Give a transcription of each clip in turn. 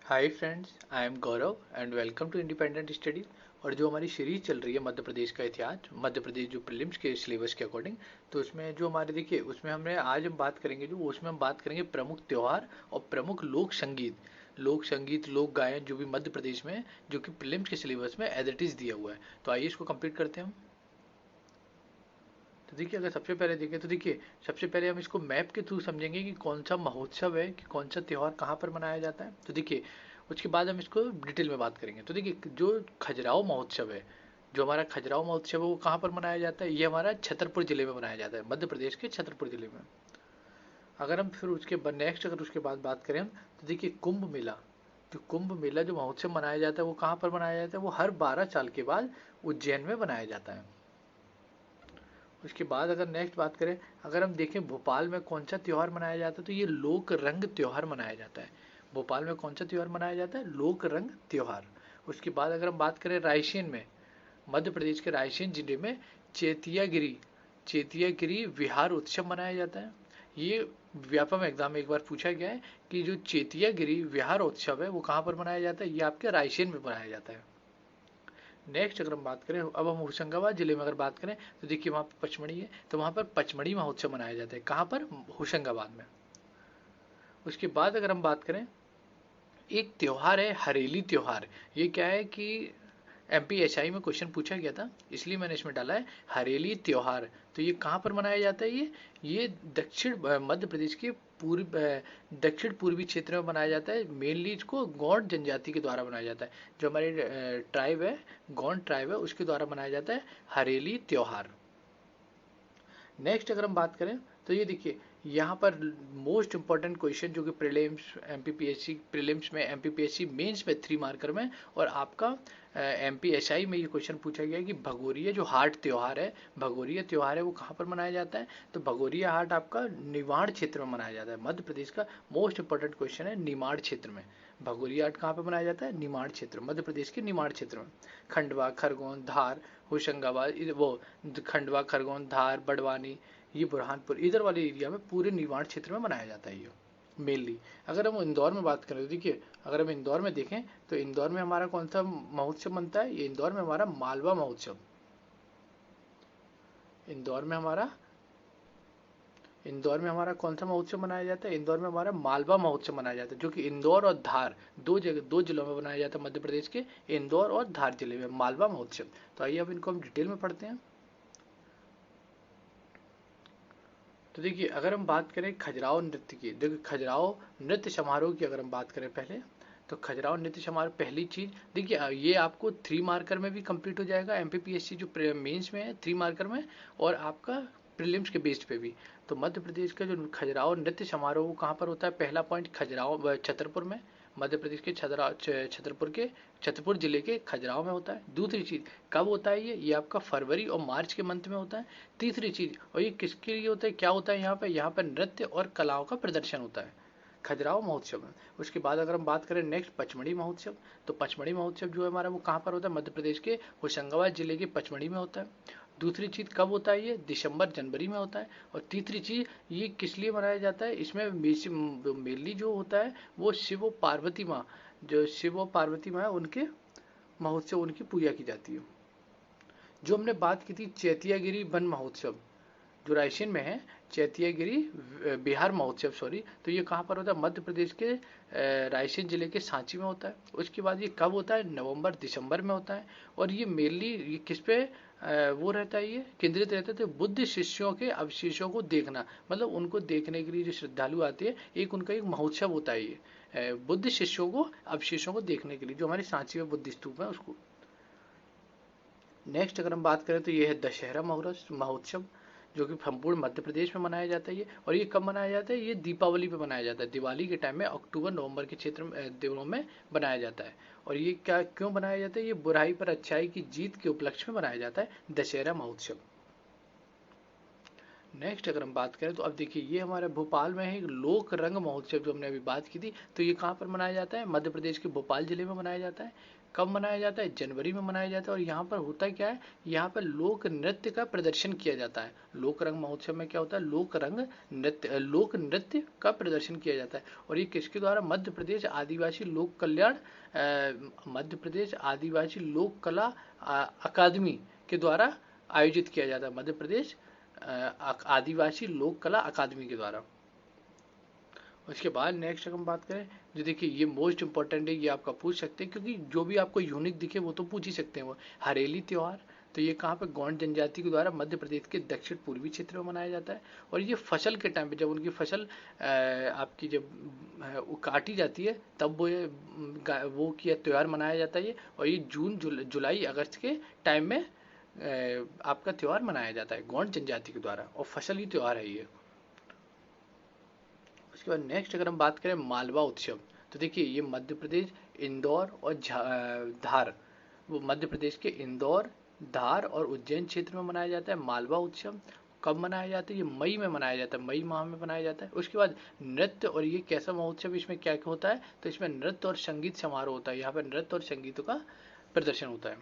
Hi friends, I am Gaurav and welcome to independent study. और जो हमारी सीरीज चल रही है मध्य प्रदेश का इतिहास, मध्य प्रदेश जो प्रीलिम्स के सिलेबस के अकॉर्डिंग, तो उसमें जो हमारे देखिए उसमें हमने आज हम बात करेंगे जो उसमें हम बात करेंगे प्रमुख त्योहार और प्रमुख लोक संगीत लोक गायन जो भी मध्य प्रदेश में जो कि प्रीलिम्स के सिलेबस में एज इट इज दिया हुआ है। तो आइए इसको कंप्लीट करते हैं हम। तो देखिए अगर सबसे पहले देखें तो देखिए सबसे पहले हम इसको मैप के थ्रू समझेंगे कि कौन सा महोत्सव है कि कौन सा त्यौहार कहाँ पर मनाया जाता है। तो देखिए उसके बाद हम इसको डिटेल में बात करेंगे। तो देखिए जो खजुराहो महोत्सव है, जो हमारा खजुराहो महोत्सव है वो कहाँ पर मनाया जाता है, ये हमारा छतरपुर जिले में मनाया जाता है, मध्य प्रदेश के छतरपुर जिले में। अगर हम फिर उसके बाद नेक्स्ट अगर उसके बाद बात करें हम, तो देखिए कुंभ मेला जो महोत्सव मनाया जाता है वो कहाँ पर मनाया जाता है, वो हर 12 साल के बाद उज्जैन में मनाया जाता है। उसके बाद अगर नेक्स्ट बात करें, अगर हम देखें भोपाल में कौन सा त्यौहार मनाया जाता है, तो ये लोक रंग त्यौहार मनाया जाता है। भोपाल में कौन सा त्यौहार मनाया जाता है, लोक रंग त्यौहार। उसके बाद अगर हम बात करें रायसेन में, मध्य प्रदेश के रायसेन जिले में चेतियागिरी चेतियागिरी विहार उत्सव मनाया जाता है। ये व्यापम एग्जाम में एक बार पूछा गया है कि जो चेतियागिरी विहार उत्सव है वो कहाँ पर मनाया जाता है, ये आपके रायसेन में मनाया जाता है। नेक्स्ट अगर हम बात करें, अब हम होशंगाबाद जिले में अगर बात करें तो देखिए वहाँ पर पचमढ़ी है, तो वहाँ पर पचमढ़ी महोत्सव मनाया जाता है। कहाँ पर, होशंगाबाद में। उसके बाद अगर हम बात करें, एक त्योहार है हरेली त्योहार। ये क्या है कि एमपीएसआई में क्वेश्चन पूछा गया था, इसलिए मैंने इसमें डाला है हरेली त्योहार। तो ये कहाँ पर मनाया जाता है, ये दक्षिण मध्य प्रदेश के दक्षिण पूर्वी क्षेत्र में मनाया जाता है। मेनली इसको गौंड जनजाति के द्वारा मनाया जाता है। जो हमारी ट्राइब है, गौंड ट्राइब है, उसके द्वारा मनाया जाता है हरेली त्योहार। नेक्स्ट अगर हम बात करें तो ये देखिए यहाँ पर मोस्ट इंपॉर्टेंट क्वेश्चन जो कि प्रीलिम्स एमपीपीएससी प्रीलिम्स में, एमपीपीएससी मेंस में 3 मार्कर में, और आपका एमपीएसआई में ये क्वेश्चन पूछा गया है कि भगोरिया जो हाट त्यौहार है, भगोरिया त्यौहार है वो कहाँ पर मनाया जाता है। तो भगोरिया हाट आपका निवाड़ क्षेत्र में मनाया जाता है। मध्य प्रदेश का मोस्ट इंपॉर्टेंट क्वेश्चन है, निमाड़ क्षेत्र में। भगोरिया हाट कहाँ पर मनाया जाता है, निमाड़ क्षेत्र, मध्य प्रदेश के निमाड़ क्षेत्र में। खंडवा, खरगोन, धार, होशंगाबाद, वो खंडवा, खरगोन, धार, बड़वानी, ये बुरहानपुर, इधर वाले एरिया में पूरे निवाड़ क्षेत्र में मनाया जाता है ये मेनली। अगर हम इंदौर में बात करें तो देखिए अगर हम इंदौर में देखें तो इंदौर में हमारा कौन सा महोत्सव बनता है, ये इंदौर में हमारा मालवा महोत्सव। इंदौर में हमारा इंदौर में हमारा कौन सा महोत्सव मनाया जाता है, इंदौर में हमारा मालवा महोत्सव मनाया जाता है, जो कि इंदौर और धार दो जिलों में मनाया जाता है। मध्य प्रदेश के इंदौर और धार जिले में मालवा महोत्सव। तो आइए अब इनको हम डिटेल में पढ़ते हैं। तो देखिए अगर हम बात करें खजुराहो नृत्य की, देखिए खजुराहो नृत्य समारोह की अगर हम बात करें पहले, तो खजुराहो नृत्य समारोह पहली चीज देखिए ये आपको 3 मार्कर में भी कंप्लीट हो जाएगा, एमपीपीएससी जो मेंस में है 3 मार्कर में, और आपका प्रीलिम्स के बेस्ड पे भी। तो मध्य प्रदेश का जो खजुराहो नृत्य समारोह वो कहाँ पर होता है, पहला पॉइंट खजुराहो छतरपुर में, मध्य प्रदेश के छतरपुर जिले के खजुराहो में होता है। दूसरी चीज कब होता है, ये आपका फरवरी और मार्च के मंथ में होता है। तीसरी चीज, और ये किसके लिए होता है, क्या होता है यहाँ पे नृत्य और कलाओं का प्रदर्शन होता है खजुराहो महोत्सव में। उसके बाद अगर हम बात करें नेक्स्ट पचमढ़ी महोत्सव, तो पचमढ़ी महोत्सव जो है हमारा वो कहाँ पर होता है, मध्य प्रदेश के होशंगाबाद जिले के पचमढ़ी में होता है। दूसरी चीज कब होता है, ये दिसंबर जनवरी में होता है। और तीसरी चीज, ये किस लिए मनाया जाता है, इसमें मेनली जो होता है वो शिव और पार्वती माँ, जो शिव और पार्वती माँ है उनके महोत्सव, उनकी पूजा की जाती है। जो हमने बात की थी चैतियागिरी वन महोत्सव जो रायसेन में है, चैतियागिरी बिहार महोत्सव सॉरी, तो ये कहाँ पर होता है, मध्य प्रदेश के रायसेन जिले के सांची में होता है। उसके बाद ये कब होता है, नवंबर दिसंबर में होता है। और ये मेनली ये किस पे वो रहता है, ये केंद्रित रहता है, तो बुद्ध शिष्यों के अवशेषों को देखना, मतलब उनको देखने के लिए जो श्रद्धालु आते हैं, एक उनका एक महोत्सव होता है ये बुद्ध शिष्यों को अवशेषों को देखने के लिए, जो हमारे सांची में बुद्ध स्तूप है उसको। नेक्स्ट अगर हम बात करें तो ये है दशहरा महोत्सव, जो कि संपूर्ण मध्य प्रदेश में मनाया जाता है ये। और ये कब मनाया जाता है, ये दीपावली पे मनाया जाता है, दिवाली के टाइम में अक्टूबर नवंबर के क्षेत्र में दिनों में बनाया जाता है। और ये क्या क्यों बनाया जाता है, ये बुराई पर अच्छाई की जीत के उपलक्ष्य में मनाया जाता है दशहरा महोत्सव। नेक्स्ट अगर हम बात करें तो अब देखिए ये हमारे भोपाल में है एक लोक रंग महोत्सव जो हमने अभी बात की थी। तो ये कहाँ पर मनाया जाता है? मध्य प्रदेश के भोपाल जिले में मनाया जाता है। कब मनाया जाता है? जनवरी में मनाया जाता है। और यहाँ पर होता क्या है, यहाँ पर लोक नृत्य का प्रदर्शन किया जाता है। लोक रंग महोत्सव में क्या होता है? लोक नृत्य का प्रदर्शन किया जाता है। और ये किसके द्वारा? मध्य प्रदेश आदिवासी लोक कल्याण मध्य प्रदेश आदिवासी लोक कला अकादमी के द्वारा आयोजित किया जाता है। मध्य प्रदेश आदिवासी लोक कला अकादमी के द्वारा। उसके बाद नेक्स्ट हम बात करें, जो देखिए ये मोस्ट इंपॉर्टेंट है, ये आपका पूछ सकते हैं क्योंकि जो भी आपको यूनिक दिखे वो तो पूछ ही सकते हैं। वो हरेली त्योहार, तो ये कहाँ पे? गौंड जनजाति के द्वारा मध्य प्रदेश के दक्षिण पूर्वी क्षेत्र में मनाया जाता है। और ये फसल के टाइम पे जब उनकी फसल आपकी जब वो काटी जाती है तब वो किया त्योहार मनाया जाता है ये। और ये जून जुलाई अगस्त के टाइम में आपका त्योहार मनाया जाता है गौंड जनजाति के द्वारा, और फसल ही त्योहार है ये। उसके बाद नेक्स्ट अगर हम बात करें मालवा उत्सव, तो देखिए ये मध्य प्रदेश इंदौर और धार, वो मध्य प्रदेश के इंदौर, धार और उज्जैन क्षेत्र में मनाया जाता है मालवा उत्सव। कब मनाया जाता है? ये मई में मनाया जाता है, मई माह में मनाया जाता है। उसके बाद नृत्य, और ये कैसा महोत्सव, इसमें क्या क्या होता है? तो इसमें नृत्य और संगीत समारोह होता है। यहाँ पर नृत्य और संगीतों का प्रदर्शन होता है।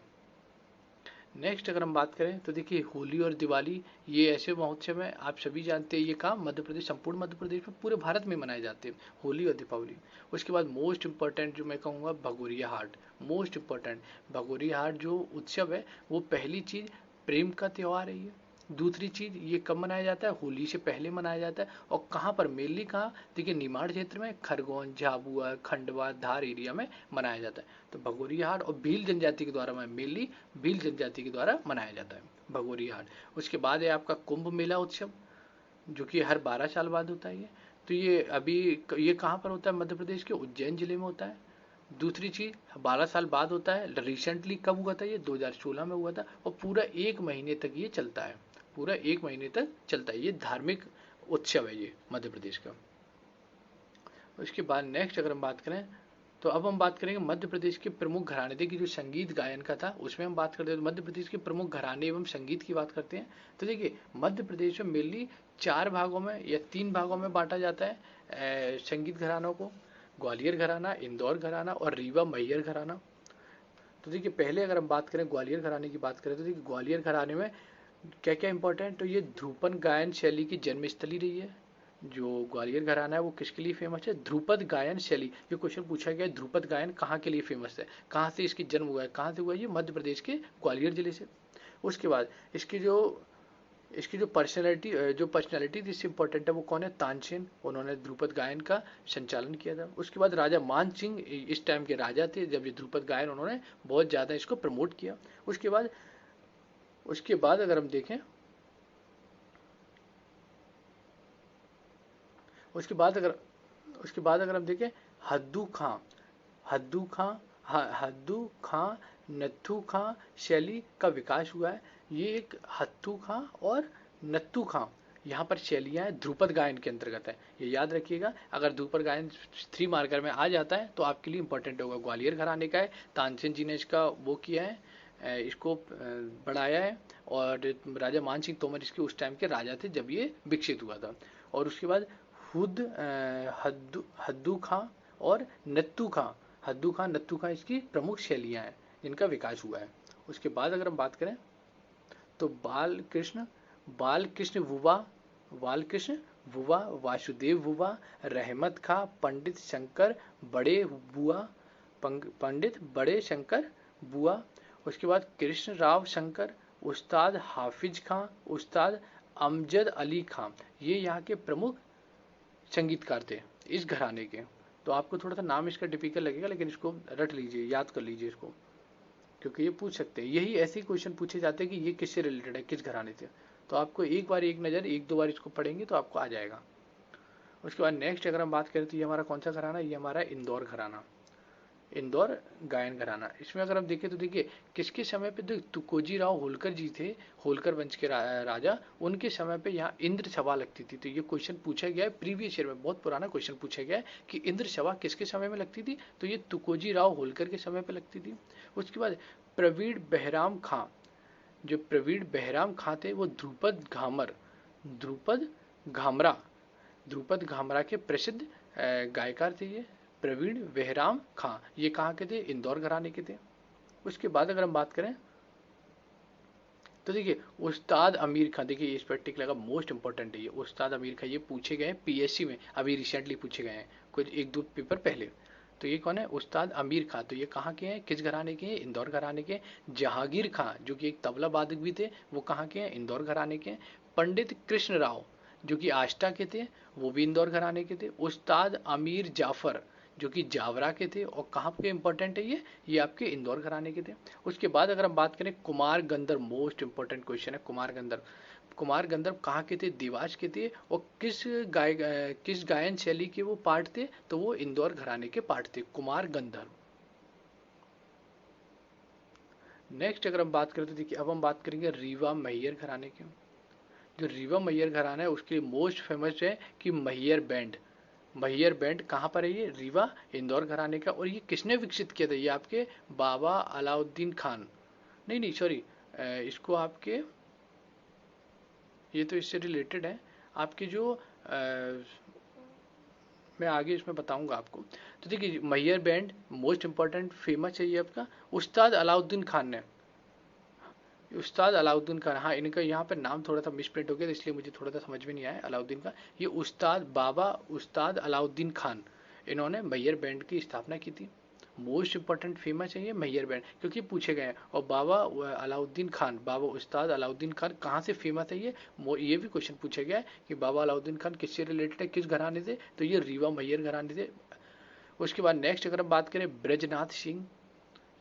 नेक्स्ट अगर हम बात करें तो देखिए होली और दिवाली, ये ऐसे महोत्सव हैं आप सभी जानते हैं, ये कहाँ? मध्य प्रदेश, संपूर्ण मध्य प्रदेश में, पूरे भारत में मनाए जाते हैं होली और दीपावली। उसके बाद मोस्ट इंपॉर्टेंट जो मैं कहूँगा भगोरिया हाट, मोस्ट इंपॉर्टेंट भगोरिया हाट जो उत्सव है वो पहली चीज प्रेम का त्योहार है ये। दूसरी चीज ये कब मनाया जाता है? होली से पहले मनाया जाता है। और कहाँ पर? मेनली कहाँ? देखिए निमाड़ क्षेत्र में, खरगोन, झाबुआ, खंडवा, धार एरिया में मनाया जाता है। तो भगोरिया हाट और भील जनजाति के द्वारा मेनली भील जनजाति के द्वारा मनाया जाता है भगोरिया हाट। उसके बाद है आपका कुंभ मेला उत्सव, जो कि हर 12 साल बाद होता है ये। तो ये अभी ये कहाँ पर होता है? मध्य प्रदेश के उज्जैन जिले में होता है। दूसरी चीज 12 साल बाद होता है। रिसेंटली कब हुआ था? ये 2016 में हुआ था। और पूरा 1 महीने तक ये चलता है, पूरा 1 महीने तक चलता है। ये धार्मिक उत्सव है ये मध्य प्रदेश का। उसके बाद नेक्स्ट अगर हम बात करें तो अब हम बात करेंगे मध्य प्रदेश के प्रमुख घराने। देखिए जो संगीत गायन का था उसमें हम बात करते हैं तो मध्य प्रदेश के प्रमुख घराने एवं संगीत की बात करते हैं। तो देखिए मध्य प्रदेश में मेनली 4 भागों में या 3 भागों में बांटा जाता है संगीत घरानों को। ग्वालियर घराना, इंदौर घराना और रीवा मैहर घराना। तो देखिए पहले अगर हम बात करें ग्वालियर घराने की बात करें तो देखिए ग्वालियर घराने में क्या क्या इंपॉर्टेंट, तो ये ध्रुपद गायन शैली की जन्मस्थली रही है। जो ग्वालियर घराना है वो किसके लिए फेमस है? ध्रुपद गायन शैली। ये क्वेश्चन पूछा गया है ध्रुपद गायन कहाँ के लिए फेमस है, कहाँ से इसकी जन्म हुआ है, कहाँ से हुआ है? ये मध्य प्रदेश के ग्वालियर जिले से। उसके बाद इसकी जो पर्सनैलिटी थी इससे इंपॉर्टेंट है वो कौन है? तानसेन, उन्होंने ध्रुपद गायन का संचालन किया था। उसके बाद राजा मान सिंह इस टाइम के राजा थे जब ये ध्रुपद गायन उन्होंने बहुत ज्यादा इसको प्रमोट किया। उसके बाद अगर हम देखें उसके बाद अगर हम देखें हद्दू खां नत्थू खां शैली का विकास हुआ है। ये एक हत्थू खां और नत्थू खां यहाँ पर शैलियाँ ध्रुपद गायन के अंतर्गत है, ये याद रखिएगा। अगर ध्रुपद गायन 3 मार्कर में आ जाता है तो आपके लिए इंपॉर्टेंट होगा। ग्वालियर घराने का है, तानसेन जी ने इसका वो किया है, इसको बढ़ाया है। और राजा मान सिंह तोमर इसके उस टाइम के राजा थे जब ये विकसित हुआ था। और उसके बाद हद्दू खां और नत्थू खां, नत्थू खां इसकी प्रमुख शैलियाँ हैं जिनका विकास हुआ है। उसके बाद अगर हम बात करें तो बालकृष्ण वुवा, वासुदेव वुवा, रहमत खां, पंडित बड़े शंकर बुआ। उसके बाद कृष्ण राव शंकर, उस्ताद हाफिज खां, उस्ताद अमजद अली खां, ये यहाँ के प्रमुख संगीतकार थे इस घराने के। तो आपको थोड़ा सा नाम इसका डिफिकल्ट लगेगा लेकिन इसको रट लीजिए, याद कर लीजिए इसको, क्योंकि ये पूछ सकते हैं। यही ऐसे ही क्वेश्चन पूछे जाते हैं कि ये किससे रिलेटेड है, किस घराने से। तो आपको एक नज़र 1-2 बार इसको पढ़ेंगे तो आपको आ जाएगा। उसके बाद नेक्स्ट अगर हम बात करें तो ये हमारा कौन सा घराना है? ये हमारा इंदौर घराना, इंदौर गायन घराना। इसमें अगर हम देखें तो देखिए किसके समय पे, तो तुकोजी राव होलकर जी थे, होलकर वंश के राजा, उनके समय पे यहाँ इंद्र सभा लगती थी। तो ये क्वेश्चन पूछा गया है प्रीवियस ईयर में, बहुत पुराना क्वेश्चन पूछा गया है कि इंद्र सभा किसके समय में लगती थी? तो ये तुकोजी राव होलकर के समय पे लगती थी। उसके बाद प्रवीण बहराम खां थे वो ध्रुपद ध्रुपद घामरा, ध्रुपद घामरा के प्रसिद्ध गायकार थे ये। प्रवीण वेहराम खां, ये कहाँ के थे? इंदौर घराने के थे। उसके बाद अगर हम बात करें तो देखिए उस्ताद आमिर खान, देखिए इस पर्टिकुलर का मोस्ट इंपॉर्टेंट है ये उस्ताद आमिर खान, ये पूछे गए हैं पीएससी में, अभी रिसेंटली पूछे गए हैं कुछ एक दो पेपर पहले। तो ये कौन है? उस्ताद आमिर खान। तो ये कहाँ के हैं? किस घराने के हैं? इंदौर घराने के। जहांगीर खान जो कि एक तबला वादक भी थे, वो कहाँ के हैं? इंदौर घराने के। पंडित कृष्ण राव जो कि आष्टा के थे, वो भी इंदौर घराने के थे। उस्ताद अमीर जाफर जो कि जावरा के थे, और कहाँ के इंपॉर्टेंट है ये आपके इंदौर घराने के थे। उसके बाद अगर हम बात करें Kumar Gandharva, most important question है कुमार गंधर्व। कुमार गंधर्व कहाँ के थे? देवास के थे। और किस गायन शैली के वो पार्ट थे? तो वो इंदौर घराने के पार्ट थे कुमार गंधर्व। नेक्स्ट अगर हम बात करें तो देखिए अब हम बात करेंगे रीवा मैयर घराने के। जो रीवा मैयर घराना है उसके मोस्ट फेमस है कि मैयर बैंड। मैयर बैंड कहाँ पर है? ये रीवा इंदौर घराने का। और ये किसने विकसित किया था? ये आपके बाबा अलाउद्दीन खान, नहीं नहीं सॉरी, इसको आपके, ये तो इससे रिलेटेड है आपके जो मैं आगे इसमें बताऊंगा आपको। तो देखिए Maihar band most important famous है ये आपका उस्ताद अलाउद्दीन खान ने, उस्ताद अलाउद्दीन खान। हाँ इनका यहाँ पर नाम थोड़ा सा मिसप्रिंट हो गया, इसलिए मुझे थोड़ा सा समझ में नहीं आया अलाउद्दीन का। ये बाबा उस्ताद अलाउद्दीन खान, इन्होंने मैयर बैंड की स्थापना की थी। मोस्ट इंपॉर्टेंट फेमस है ये मैयर बैंड, क्योंकि पूछे गए हैं। और बाबा अलाउद्दीन खान, बाबा उस्ताद अलाउद्दीन खान कहाँ से फेमस है? ये भी क्वेश्चन पूछा गया है कि बाबा अलाउद्दीन खान किससे रिलेटेड है, किस घराने से? तो ये रीवा मैयर घराने से। उसके बाद नेक्स्ट अगर हम बात करें ब्रजनाथ सिंह,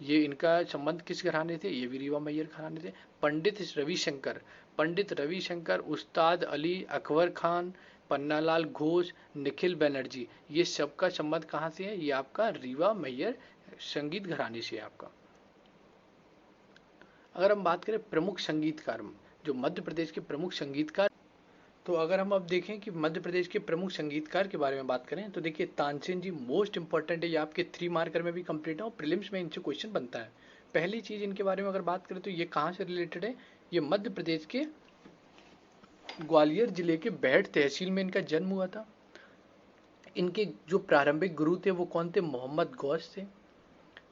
ये इनका संबंध किस घराने थे? ये भी रीवा मैयर घराने थे। पंडित रविशंकर, उस्ताद अली अकबर खान, पन्नालाल घोष, निखिल बनर्जी, ये सबका संबंध कहाँ से है? ये आपका रीवा मैयर संगीत घराने से है आपका। अगर हम बात करें प्रमुख संगीतकार, जो मध्य प्रदेश के प्रमुख संगीतकार, तो अगर हम अब देखें कि मध्य प्रदेश के प्रमुख संगीतकार के बारे में बात करें तो देखिए तानसेन जी मोस्ट इंपॉर्टेंट है, ये आपके 3 मार्कर में भी कंप्लीट है और प्रीलिम्स में इनसे क्वेश्चन बनता है। पहली चीज इनके बारे में अगर बात करें तो ये कहाँ से रिलेटेड है? ये मध्य प्रदेश के ग्वालियर जिले के बैठ तहसील में इनका जन्म हुआ था। इनके जो प्रारंभिक गुरु थे वो कौन थे? मोहम्मद गौस थे।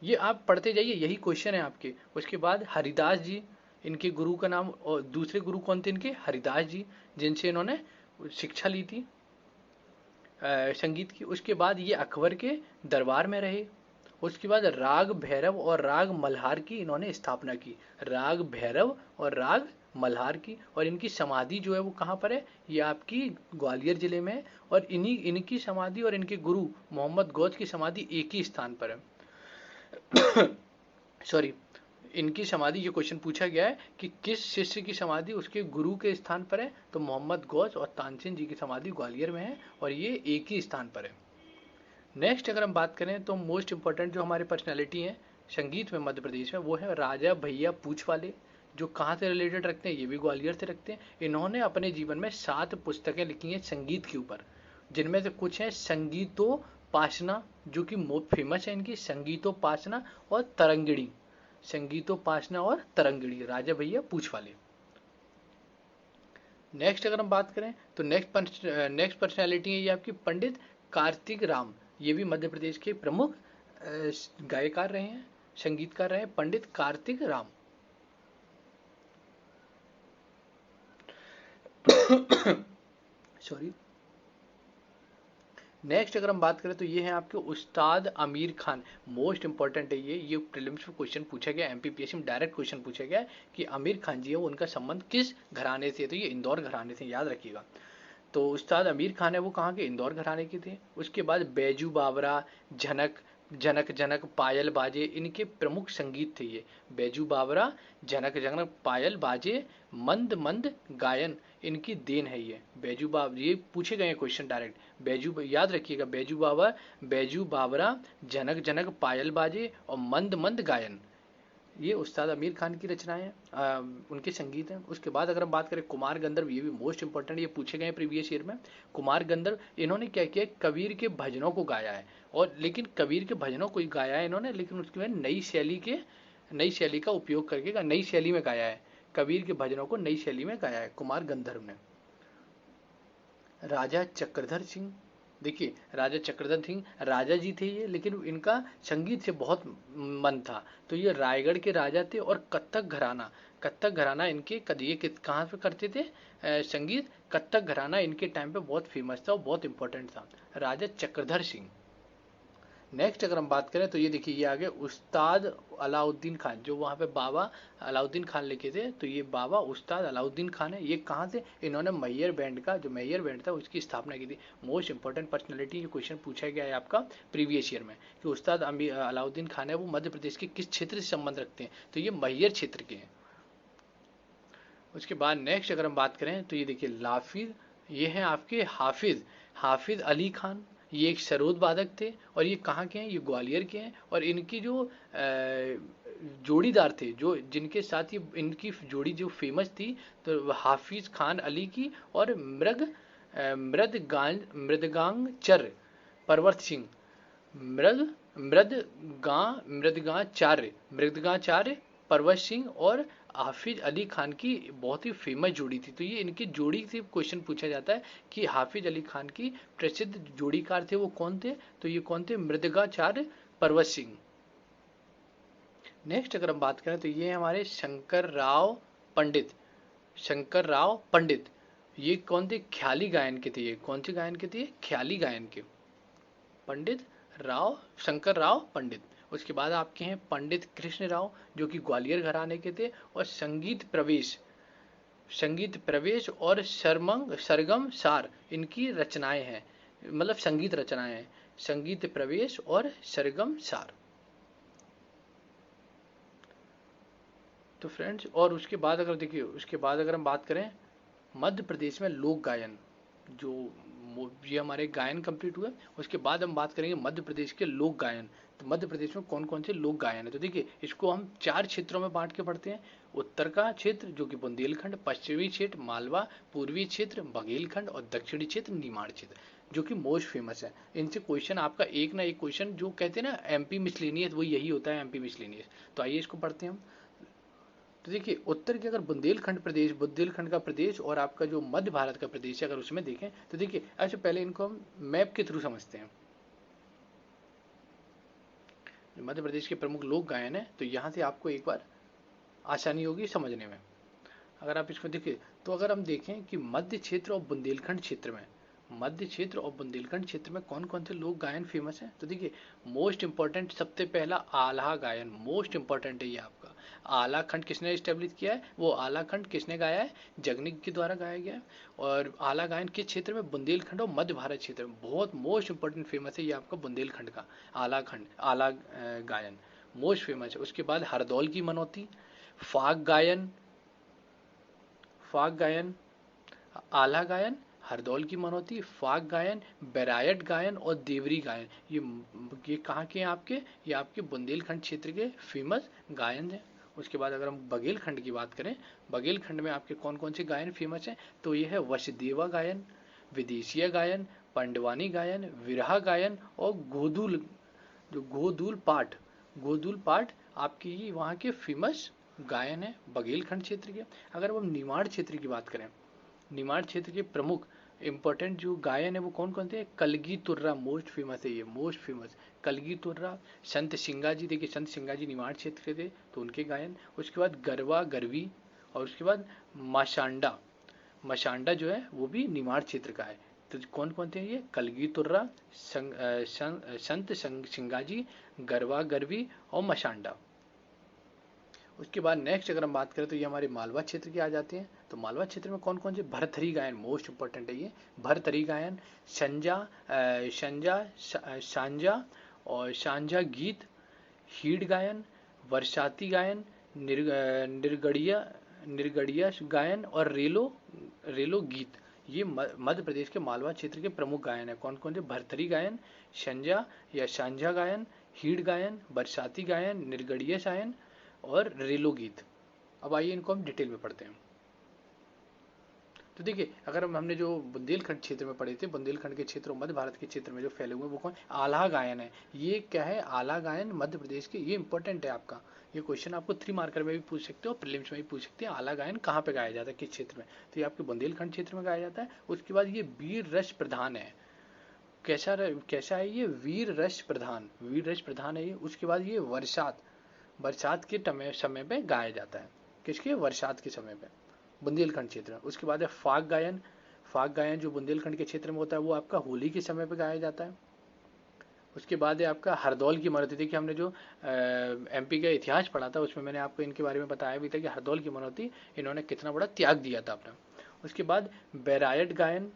ये आप पढ़ते जाइए, यही क्वेश्चन है आपके। उसके बाद हरिदास जी, इनके गुरु का नाम, और दूसरे गुरु कौन थे इनके? हरिदास जी, जिनसे इन्होंने शिक्षा ली थी संगीत की। उसके बाद ये अकबर के दरबार में रहे। उसके बाद राग भैरव और राग मल्हार की इन्होंने स्थापना की, राग भैरव और राग मल्हार की। और इनकी समाधि जो है वो कहाँ पर है? ये आपकी ग्वालियर जिले में है। और इनकी समाधि और इनके गुरु मोहम्मद गौस की समाधि एक ही स्थान पर है। सॉरी, इनकी समाधि, ये क्वेश्चन पूछा गया है कि किस शिष्य की समाधि उसके गुरु के स्थान पर है? तो मोहम्मद गौस और तानसेन जी की समाधि ग्वालियर में है और ये एक ही स्थान पर है। नेक्स्ट अगर हम बात करें तो मोस्ट इंपॉर्टेंट जो हमारे पर्सनैलिटी हैं संगीत में मध्य प्रदेश में, वो है राजा भैया पूछ वाले, जो कहाँ से रिलेटेड रखते हैं? ये भी ग्वालियर से रखते हैं। इन्होंने अपने जीवन में 7 पुस्तकें लिखी हैं संगीत के ऊपर, जिनमें से कुछ है संगीतोपासना जो कि फेमस है इनकी, संगीतोपासना और तरंगिणी, संगीतोपासना और तरंगिणी, राजा भैया पूछ वाले। नेक्स्ट अगर हम बात करें तो नेक्स्ट पर्सनैलिटी है ये आपकी पंडित कार्तिक राम, ये भी मध्य प्रदेश के प्रमुख गायकार रहे हैं, संगीतकार रहे हैं, पंडित कार्तिक राम। सॉरी। नेक्स्ट अगर हम बात करें तो ये है आपके उस्ताद आमिर खान, मोस्ट इंपॉर्टेंट है ये प्रीलिम्स में क्वेश्चन पूछा गया, एमपीपीएससी में डायरेक्ट क्वेश्चन पूछा गया कि आमिर खान जी है वो उनका संबंध किस घराने से? तो ये इंदौर घराने से, याद रखिएगा। तो उस्ताद आमिर खान है वो कहाँ के? इंदौर घराने के थे। उसके बाद बैजू बावरा, झनक जनक जनक पायल बाजे, इनके प्रमुख संगीत थे ये। बैजू बावरा, जनक जनक पायल बाजे, मंद मंद गायन, इनकी देन है ये। ये पूछे गए क्वेश्चन डायरेक्ट। याद रखिएगा, बैजू बावरा, जनक जनक पायल बाजे और मंद मंद गायन, ये उस्ताद आमिर खान की रचनाएं हैं, उनके संगीत हैं। उसके बाद अगर हम बात करें कुमार गंधर्व, ये भी मोस्ट इंपॉर्टेंट, ये पूछे गए प्रीवियस ईयर में। कुमार गंधर्व इन्होंने क्या किया? कबीर के भजनों को गाया है, और लेकिन कबीर के भजनों को गाया है इन्होंने, लेकिन उसके बाद नई शैली का उपयोग करके नई शैली में गाया है। कबीर के भजनों को नई शैली में गाया है कुमार गंधर्व ने। राजा चक्रधर सिंह। देखिए राजा चक्रधर सिंह राजा जी थे ये, लेकिन इनका संगीत से बहुत मन था, तो ये रायगढ़ के राजा थे। और कथक घराना इनके ये कहाँ पे करते थे संगीत? कथक घराना इनके टाइम पे बहुत फेमस था और बहुत इंपॉर्टेंट था, राजा चक्रधर सिंह। नेक्स्ट अगर हम बात करें तो ये देखिए, ये आ गए उस्ताद अलाउद्दीन खान, जो वहाँ पे बाबा अलाउद्दीन खान लिखे थे, तो ये बाबा उस्ताद अलाउद्दीन खान है। ये कहाँ से? इन्होंने मैयर बैंड का, जो मैयर बैंड था उसकी स्थापना की थी। मोस्ट इंपॉर्टेंट पर्सनैलिटी, ये क्वेश्चन पूछा गया है आपका प्रीवियस ईयर में कि उस्ताद अलाउद्दीन खान है वो मध्य प्रदेश के किस क्षेत्र से संबंध रखते हैं? तो ये मैयर क्षेत्र के हैं। उसके बाद नेक्स्ट अगर हम बात करें तो ये देखिए लाफिज, ये हैं आपके हाफिज, हाफिज अली खान। ये एक सरोद वादक थे और ये कहाँ के हैं? ये ग्वालियर के हैं। और इनकी जो जोड़ीदार थे, जो जिनके साथ ये इनकी जोड़ी जो फेमस थी, तो हाफिज खान अली की और मृदगांगचर परवर्त सिंह। मृद मृदगाचार्य परवत सिंह और हाफिज अली खान की बहुत ही फेमस जोड़ी थी। तो ये इनकी जोड़ी से क्वेश्चन पूछा जाता है कि हाफिज अली खान की प्रसिद्ध जोड़ीकार थे वो कौन थे? तो ये कौन थे? मृदगाचार्य परवत सिंह। नेक्स्ट अगर हम बात करें तो ये हमारे शंकर राव पंडित। ये कौन थे? ख्याली गायन के थे। ये कौन से गायन के थे? ख्याली गायन के। पंडित शंकर राव पंडित। उसके बाद आपके हैं पंडित कृष्ण राव, जो कि ग्वालियर घराने के थे। और संगीत प्रवेश और सरगम सार इनकी रचनाएं हैं, मतलब संगीत रचनाएं हैं, संगीत प्रवेश और सरगम सार। तो फ्रेंड्स, और उसके बाद अगर देखिए, उसके बाद अगर हम बात करें मध्य प्रदेश में लोक गायन, जो ये हमारे गायन कंप्लीट हुए, उसके बाद हम बात करेंगे मध्य प्रदेश के लोक गायन। तो मध्य प्रदेश में कौन कौन से लोक गायन है? तो देखिए इसको हम 4 क्षेत्रों में बांट के पढ़ते हैं। उत्तर का क्षेत्र जो कि बुंदेलखंड, पश्चिमी क्षेत्र मालवा, पूर्वी क्षेत्र बघेलखंड और दक्षिणी क्षेत्र निमाड़ क्षेत्र, जो कि मोस्ट फेमस है। इनसे क्वेश्चन आपका एक ना एक क्वेश्चन, जो कहते हैं ना एमपी मिसलेनियस, वो यही होता है एमपी मिसलेनियस। तो आइए इसको पढ़ते हैं हम। तो देखिए उत्तर के अगर बुंदेलखंड का प्रदेश और आपका जो मध्य भारत का प्रदेश है, अगर उसमें देखें तो देखिए ऐसे पहले इनको हम मैप के थ्रू समझते हैं। मध्य प्रदेश के प्रमुख लोक गायन है, तो यहाँ से आपको एक बार आसानी होगी समझने में। अगर आप इसको देखिए तो अगर हम देखें कि मध्य क्षेत्र और बुंदेलखंड क्षेत्र में कौन कौन से लोक गायन फेमस हैं, तो देखिए मोस्ट इंपॉर्टेंट सबसे पहला आल्हा गायन, मोस्ट इंपॉर्टेंट है ये आपका। आल्हा खंड किसने स्टेब्लिश किया है? वो आल्हा खंड किसने गाया है? जगनिक के द्वारा गाया गया है। और आल्हा गायन किस क्षेत्र में? बुंदेलखंड और मध्य भारत क्षेत्र में। बहुत मोस्ट इंपॉर्टेंट फेमस है ये आपका बुंदेलखंड का आल्हा गायन मोस्ट फेमस है। उसके बाद हरदौल की मनौती, फाग गायन, आल्हा गायन, हरदौल की मनौती, फाग गायन, बेरायट गायन और देवरी गायन। ये कहाँ के हैं आपके? ये आपके बुंदेलखंड क्षेत्र के फेमस गायन हैं। उसके बाद अगर हम बघेलखंड की बात करें, बघेलखंड में आपके कौन कौन से गायन फेमस हैं? तो ये है वसुदेवा गायन, विदेशिया गायन, पंडवानी गायन, विरहा गायन और गोदूल पाठ आपके ही वहाँ के फेमस गायन है बघेलखंड क्षेत्र के। अगर हम निमाड़ क्षेत्र की बात करें, निमाड़ क्षेत्र के प्रमुख इंपॉर्टेंट जो गायन है वो कौन कौन थे? कलगी तुर्रा मोस्ट फेमस है, ये मोस्ट फेमस कलगी तुर्रा। संत सिंगा जी, देखिए संत सिंगा जी निमाड़ क्षेत्र के थे, तो उनके गायन। उसके बाद गरवा गरवी, और उसके बाद मशांडा जो है वो भी निमाड़ क्षेत्र का है। तो कौन कौन थे ये? कलगी तुर्रा, संत सिंगाजी, गरवा गरवी और मशांडा। उसके बाद नेक्स्ट अगर हम बात करें तो ये हमारे मालवा क्षेत्र के आ जाते हैं। तो मालवा क्षेत्र में कौन कौन से? भरथरी गायन मोस्ट इंपॉर्टेंट है ये, भरथरी गायन, सांजा और सांझा गीत, हीड गायन, वर्षाती गायन, निर्गड़िया गायन और रेलो गीत। ये मध्य प्रदेश के मालवा क्षेत्र के प्रमुख गायन है। कौन कौन से? भरथरी गायन, संजा या सांझा गायन, हीड गायन, बरसाती गायन, निर्गड़िया गायन और रेलो गीत। अब आइए इनको हम डिटेल में पढ़ते हैं। तो देखिए अगर हमने जो बुंदेलखंड क्षेत्र में पढ़े थे, बुंदेलखंड के क्षेत्र और मध्य भारत के क्षेत्र में जो फैले हुए हैं वो कौन, आल्हा गायन है। ये क्या है, आल्हा गायन मध्य प्रदेश के, ये इंपॉर्टेंट है आपका। ये क्वेश्चन आपको 3 मार्कर में भी पूछ सकते हो, प्रीलिम्स में भी पूछ सकते हैं। आल्हा गायन कहाँ पे गाया जाता है, किस क्षेत्र में, तो ये आपके बुंदेलखंड क्षेत्र में गाया जाता है। उसके बाद ये वीर रस प्रधान है। कैसा है ये, वीर रस प्रधान, वीर रस प्रधान है ये। उसके बाद ये वर्षात, बरसात के समय पे गाया जाता है। किसके, वर्षात के समय पे, बुंदेलखंड क्षेत्र। उसके बाद है फाग गायन। फाग गायन जो बुंदेलखंड के क्षेत्र में होता है वो आपका होली के समय पे गाया जाता है। उसके बाद है आपका हरदौल की मनौती। देखिए हमने जो एमपी का इतिहास पढ़ा था उसमें मैंने आपको इनके बारे में बताया भी था कि हरदौल की मनौती इन्होंने कितना बड़ा त्याग दिया था अपना। उसके बाद बैरायट गायन,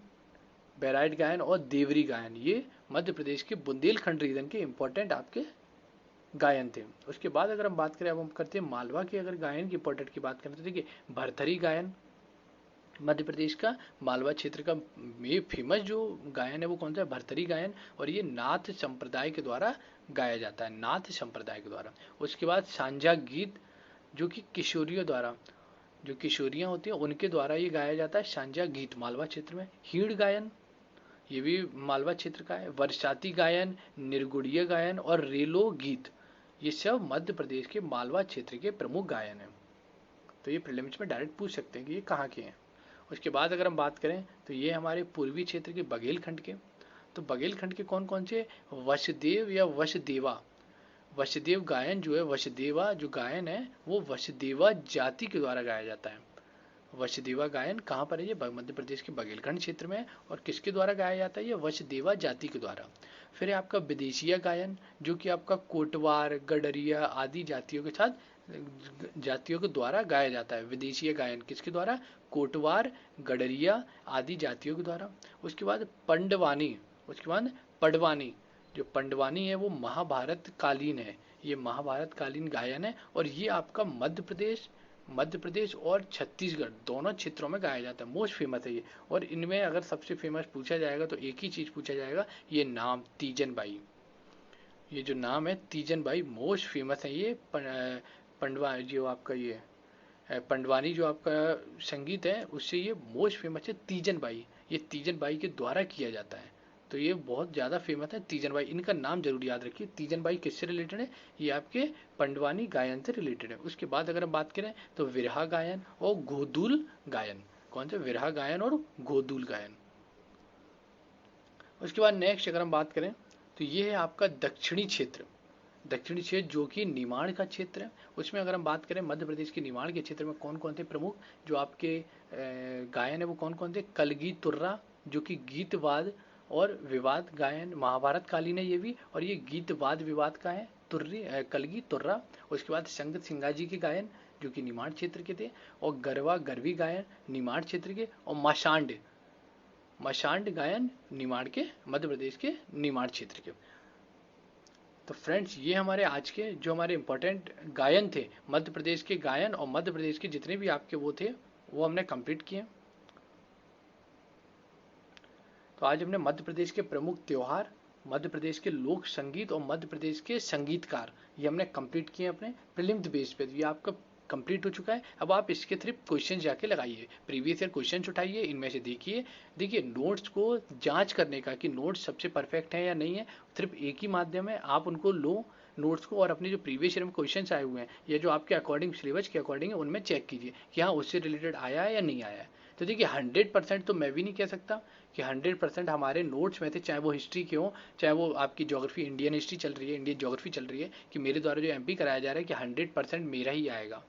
बैरायट गायन और देवरी गायन, ये मध्य प्रदेश के बुंदेलखंड रीजन के इंपॉर्टेंट आपके गायन थे। उसके बाद अगर हम बात करें, अब हम करते हैं मालवा के अगर गायन की इंपॉर्टेंट की बात करें तो देखिए भरथरी गायन, मध्य प्रदेश का मालवा क्षेत्र का ये फेमस जो गायन है वो कौन सा है, भरथरी गायन। और ये नाथ संप्रदाय के द्वारा गाया जाता है, नाथ संप्रदाय के द्वारा। उसके बाद सांझा गीत जो कि किशोरियों द्वारा, जो किशोरियां होती हैं उनके द्वारा ये गाया जाता है, सांझा गीत मालवा क्षेत्र में। हीड़ गायन, ये भी मालवा क्षेत्र का है। वर्षाती गायन, निर्गुड़िया गायन और रेलो गीत, ये सब मध्य प्रदेश के मालवा क्षेत्र के प्रमुख गायन हैं। तो ये प्रीलिम्स में डायरेक्ट पूछ सकते हैं कि ये कहाँ के हैं। उसके बाद अगर हम बात करें तो ये हमारे पूर्वी क्षेत्र के बघेलखंड के। तो बघेलखंड के कौन कौन से, वसुदेव या वसुदेवा, वसुदेव गायन जो है, वसुदेवा जो गायन है वो वसुदेवा जाति के द्वारा गाया जाता है। वसुदेवा गायन कहाँ पर है, ये मध्य प्रदेश के बघेलखंड क्षेत्र में है। और किसके द्वारा गाया जाता है, ये वसुदेवा जाति के द्वारा। फिर है आपका विदेशिया गायन जो कि आपका कोटवार, गडरिया आदि जातियों के साथ, जातियों के द्वारा गाया जाता है। विदेशीय गायन किसके द्वारा, कोटवार, गडरिया आदि जातियों के द्वारा। उसके बाद पंडवानी, उसके बाद पडवानी, जो पंडवानी है वो महाभारत कालीन है, ये महाभारत कालीन गायन है। और ये आपका मध्य प्रदेश और छत्तीसगढ़ दोनों क्षेत्रों में गाया जाता है, मोस्ट फेमस है ये। और इनमें अगर सबसे फेमस पूछा जाएगा तो एक ही चीज पूछा जाएगा, ये नाम तीजन बाई, ये जो नाम है तीजन बाई मोस्ट फेमस है। ये पंडवा जो आपका ये पंडवानी जो आपका संगीत है उससे ये मोस्ट फेमस है तीजन बाई, ये तीजन बाई के द्वारा किया जाता है। तो ये बहुत ज़्यादा फेमस है तीजन बाई, इनका नाम जरूर याद रखिए। तीजन बाई किससे रिलेटेड है, ये आपके पंडवानी गायन से रिलेटेड है। उसके बाद अगर हम बात करें तो विरहा गायन और गोदुल गायन, कौन से, विरहा गायन और गोदुल गायन। उसके बाद नेक्स्ट अगर हम बात करें तो ये है आपका दक्षिणी क्षेत्र, दक्षिणी क्षेत्र जो कि निमाड़ का क्षेत्र है। उसमें अगर हम बात करें मध्य प्रदेश के निमाड़ के क्षेत्र में कौन कौन थे प्रमुख जो आपके गायन है वो कौन कौन थे, कलगी तुर्रा जो कि गीतवाद और विवाद गायन, महाभारत कालीन है ये भी, और ये गीतवाद विवाद का है, तुर्री कलगी तुर्रा। उसके बाद संगत सिंगाजी के गायन जो कि निमाड़ क्षेत्र के थे, और गरवा गरवी गायन निमाड़ क्षेत्र के, और माशांड, मशांड गायन निमाड़ के, मध्य प्रदेश के निमाड़ क्षेत्र के। तो फ्रेंड्स ये हमारे आज के जो हमारे इंपॉर्टेंट गायन थे, मध्य प्रदेश के गायन और मध्य प्रदेश के जितने भी आपके वो थे वो हमने कंप्लीट किए। तो आज हमने मध्य प्रदेश के प्रमुख त्योहार, मध्य प्रदेश के लोक संगीत और मध्य प्रदेश के संगीतकार ये हमने कंप्लीट किए अपने प्रीलिम्स बेस पे। ये आपका कंप्लीट हो चुका है। अब आप इसके थ्रू क्वेश्चन जाके लगाइए, प्रीवियस ईयर क्वेश्चन उठाइए, इनमें से देखिए नोट्स को जांच करने का कि नोट्स सबसे परफेक्ट है या नहीं है, सिर्फ एक ही माध्यम है, आप उनको लो नोट्स को और अपने जो प्रीवियस ईयर में क्वेश्चन आए हुए हैं या जो आपके अकॉर्डिंग सिलेबस के अकॉर्डिंग है उनमें चेक कीजिए कि हाँ उससे रिलेटेड आया है या नहीं आया है। तो देखिए 100% तो मैं भी नहीं कह सकता कि 100% हमारे नोट्स में थे, चाहे वो हिस्ट्री के हो, चाहे वो आपकी ज्योग्राफी इंडियन हिस्ट्री चल रही है, इंडियन ज्योग्राफी चल रही है, कि मेरे द्वारा जो एमपी कराया जा रहा है कि 100% मेरा ही आएगा,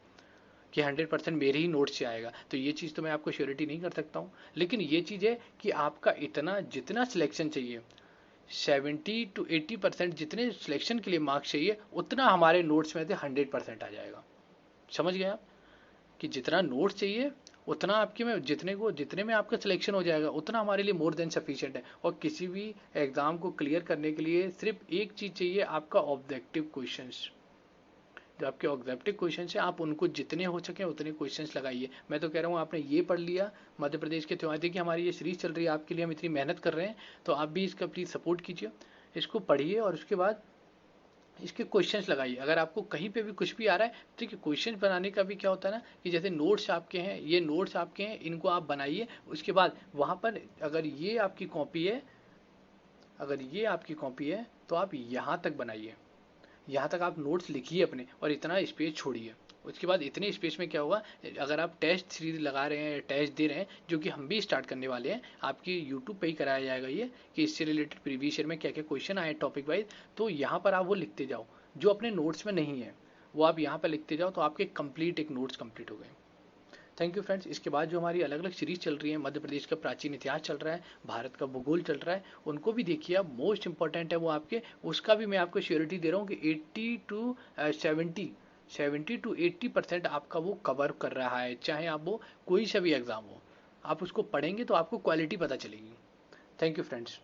कि 100% मेरे ही नोट से आएगा। तो ये चीज़ तो मैं आपको श्योरिटी नहीं कर सकता हूँ, लेकिन ये चीज़ है कि आपका इतना जितना सिलेक्शन चाहिए 70 to 80% जितने सिलेक्शन के लिए मार्क्स चाहिए उतना हमारे नोट्स में से 100% आ जाएगा। समझ गए आप कि जितना नोट्स चाहिए उतना आपके में जितने में आपका सिलेक्शन हो जाएगा उतना हमारे लिए मोर देन सफिशिएंट है। और किसी भी एग्जाम को क्लियर करने के लिए सिर्फ एक चीज़ चाहिए, आपका ऑब्जेक्टिव क्वेश्चंस। जो आपके ऑब्जेक्टिव क्वेश्चन है आप उनको जितने हो सके उतने क्वेश्चंस लगाइए। मैं तो कह रहा हूँ आपने ये पढ़ लिया मध्य प्रदेश के त्योहार, देखिए हमारी ये सीरीज चल रही है आपके लिए, हम इतनी मेहनत कर रहे हैं, तो आप भी इसका प्लीज़ सपोर्ट कीजिए, इसको पढ़िए और उसके बाद इसके क्वेश्चंस लगाइए। अगर आपको कहीं पे भी कुछ भी आ रहा है, ठीक है, क्वेश्चन बनाने का भी क्या होता है ना कि जैसे नोट्स आपके हैं, ये नोट्स आपके हैं, इनको आप बनाइए। उसके बाद वहां पर अगर ये आपकी कॉपी है, अगर ये आपकी कॉपी है तो आप यहाँ तक बनाइए, यहाँ तक आप नोट्स लिखिए अपने, और इतना स्पेस छोड़िए। उसके बाद इतने स्पेस में क्या होगा, अगर आप टेस्ट सीरीज लगा रहे हैं, टेस्ट दे रहे हैं, जो कि हम भी स्टार्ट करने वाले हैं, आपकी यूट्यूब पे ही कराया जाएगा ये, कि इससे रिलेटेड प्रीवियस ईयर में क्या क्या क्वेश्चन आए टॉपिक वाइज, तो यहाँ पर आप वो लिखते जाओ। जो अपने नोट्स में नहीं है वो आप यहाँ पर लिखते जाओ, तो आपके कंप्लीट एक नोट्स कंप्लीट हो गए। Thank you friends. इसके बाद जो हमारी अलग अलग सीरीज चल रही है, मध्य प्रदेश का प्राचीन इतिहास चल रहा है, भारत का भूगोल चल रहा है, उनको भी देखिए आप। मोस्ट इंपॉर्टेंट है वो आपके, उसका भी मैं आपको श्योरिटी दे रहा हूँ कि 70 to 80% आपका वो कवर कर रहा है, चाहे आप वो कोई सा भी एग्जाम हो, आप उसको पढ़ेंगे तो आपको क्वालिटी पता चलेगी। Thank you friends.